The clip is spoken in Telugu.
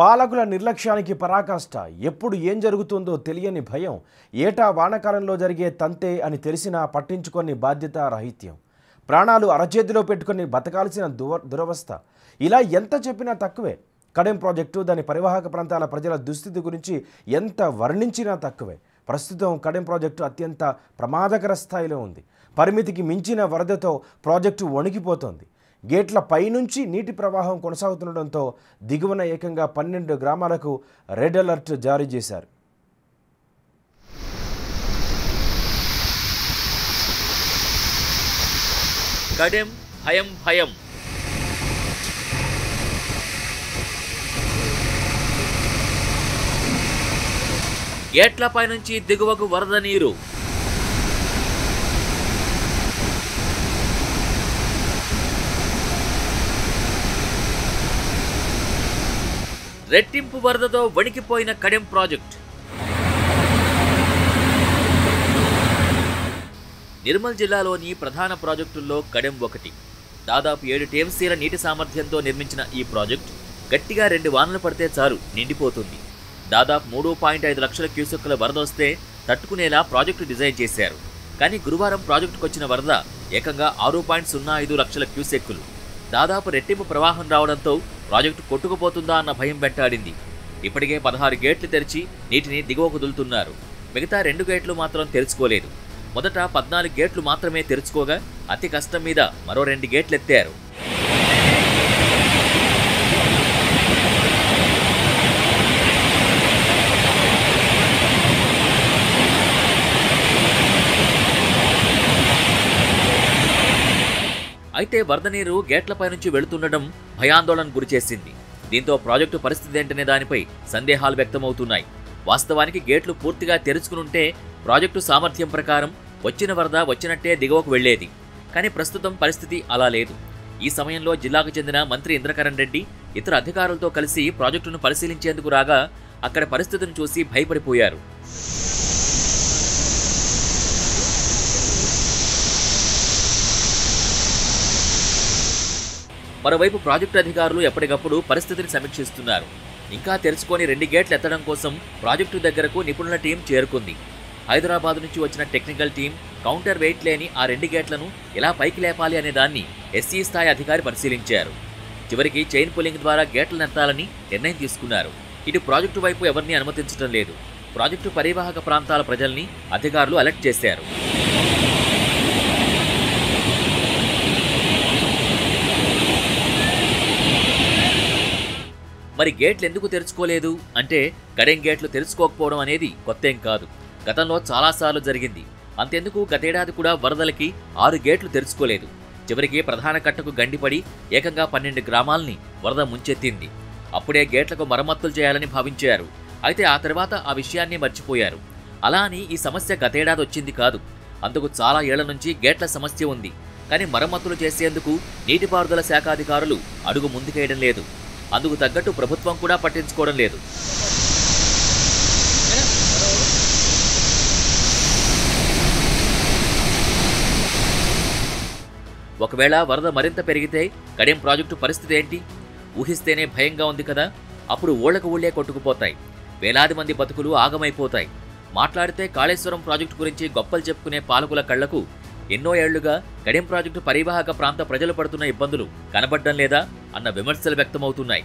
పాలకుల నిర్లక్ష్యానికి పరాకాష్ట. ఎప్పుడు ఏం జరుగుతుందో తెలియని భయం. ఏటా వానాకాలంలో జరిగే తంతే అని తెలిసినా పట్టించుకొని బాధ్యత రాహిత్యం. ప్రాణాలు అరచేతిలో పెట్టుకొని బతకాల్సిన దురవస్థ. ఇలా ఎంత చెప్పినా తక్కువే. కడెం ప్రాజెక్టు, దాని పరివాహక ప్రాంతాల ప్రజల దుస్థితి గురించి ఎంత వర్ణించినా తక్కువే. ప్రస్తుతం కడెం ప్రాజెక్టు అత్యంత ప్రమాదకర స్థాయిలో ఉంది. పరిమితికి మించిన వరదతో ప్రాజెక్టు వణికిపోతోంది. గేట్ల పైనుంచి నీటి ప్రవాహం కొనసాగుతుండటంతో దిగువన ఏకంగా 12 గ్రామాలకు రెడ్ అలర్ట్ జారీ చేశారు. కడెం భయం భయం. గేట్లపై నుంచి దిగువకు వరద నీరు. రెట్టింపు వరదతో వణికిపోయిన కడెం ప్రాజెక్ట్. నిర్మల్ జిల్లాలోని ప్రధాన ప్రాజెక్టుల్లో కడెం ఒకటి. దాదాపు 7 టీఎంసీల నీటి సామర్థ్యంతో నిర్మించిన ఈ ప్రాజెక్ట్ గట్టిగా 2 వానలు పడితే చాలు నిండిపోతుంది. దాదాపు 3.5 లక్షల క్యూసెక్కుల వరద వస్తే తట్టుకునేలా ప్రాజెక్టు డిజైన్ చేశారు. కానీ గురువారం ప్రాజెక్టుకు వచ్చిన వరద ఏకంగా 6.05 లక్షల క్యూసెక్కులు. దాదాపు రెట్టింపు ప్రవాహం రావడంతో ప్రాజెక్టు కొట్టుకుపోతుందా అన్న భయం వెంటాడింది. ఇప్పటికే 16 గేట్లు తెరిచి నీటిని దిగువకు వదులుతున్నారు. మిగతా 2 గేట్లు మాత్రం తెరుచుకోలేదు. మొదట 14 గేట్లు మాత్రమే తెరుచుకోగా అతి కష్టం మీద మరో 2 గేట్లు ఎత్తారు. అయితే వరద నీరు గేట్లపై నుంచి వెళుతుండడం భయాందోళనకు గురిచేసింది. దీంతో ప్రాజెక్టు పరిస్థితి ఏంటనే దానిపై సందేహాలు వ్యక్తమవుతున్నాయి. వాస్తవానికి గేట్లు పూర్తిగా తెరుచుకునుంటే ప్రాజెక్టు సామర్థ్యం ప్రకారం వచ్చిన వరద వచ్చినట్టే దిగువకు వెళ్లేది. కానీ ప్రస్తుతం పరిస్థితి అలా లేదు. ఈ సమయంలో జిల్లాకు చెందిన మంత్రి ఇంద్రకరణ్ రెడ్డి ఇతర అధికారులతో కలిసి ప్రాజెక్టును పరిశీలించేందుకు రాగా అక్కడ పరిస్థితిని చూసి భయపడిపోయారు. మరోవైపు ప్రాజెక్టు అధికారులు ఎప్పటికప్పుడు పరిస్థితిని సమీక్షిస్తున్నారు. ఇంకా తెరుచుకొని 2 గేట్లు ఎత్తడం కోసం ప్రాజెక్టు దగ్గరకు నిపుణుల టీం చేరుకుంది. హైదరాబాద్ నుంచి వచ్చిన టెక్నికల్ టీం కౌంటర్ వెయిట్ లేని ఆ 2 గేట్లను ఎలా పైకి లేపాలి అనే దాన్ని ఎస్సీ స్థాయి అధికారి పరిశీలించారు. చివరికి చైన్ పుల్లింగ్ ద్వారా గేట్లను ఎత్తాలని నిర్ణయం తీసుకున్నారు. ఇటు ప్రాజెక్టు వైపు ఎవరిని అనుమతించడం లేదు. ప్రాజెక్టు పరివాహక ప్రాంతాల ప్రజల్ని అధికారులు అలర్ట్ చేశారు. మరి గేట్లు ఎందుకు తెరుచుకోలేదు అంటే కడెం గేట్లు తెరుచుకోకపోవడం అనేది కొత్తేం కాదు. గతంలో చాలాసార్లు జరిగింది. అంతెందుకు గతేడాది కూడా వరదలకి 6 గేట్లు తెరుచుకోలేదు. చివరికి ప్రధాన కట్టకు గండిపడి ఏకంగా 12 గ్రామాల్ని వరద ముంచెత్తింది. అప్పుడే గేట్లకు మరమ్మతులు చేయాలని భావించారు. అయితే ఆ తర్వాత ఆ విషయాన్ని మర్చిపోయారు. అలా అని ఈ సమస్య గతేడాది వచ్చింది కాదు. అందుకు చాలా ఏళ్ల నుంచి గేట్ల సమస్య ఉంది. కానీ మరమ్మతులు చేసేందుకు నీటిపారుదల శాఖ అధికారులు అడుగు ముందుకేయడం లేదు. అందుకు తగ్గట్టు ప్రభుత్వం కూడా పట్టించుకోవడం లేదు. ఒకవేళ వరద మరింత పెరిగితే కడెం ప్రాజెక్టు పరిస్థితి ఏంటి? ఊహిస్తేనే భయంగా ఉంది కదా. అప్పుడు ఊళ్ళకు ఊళ్ళే కొట్టుకుపోతాయి. వేలాది మంది బతుకులు ఆగమైపోతాయి. మాట్లాడితే కాళేశ్వరం ప్రాజెక్టు గురించి గొప్పలు చెప్పుకునే పాలకుల కళ్లకు ఎన్నో ఏళ్లుగా కడెం ప్రాజెక్టు పరివాహక ప్రాంత ప్రజలు పడుతున్న ఇబ్బందులు కనబడ్డం లేదా అన్న విమర్శలు వ్యక్తమవుతున్నాయి.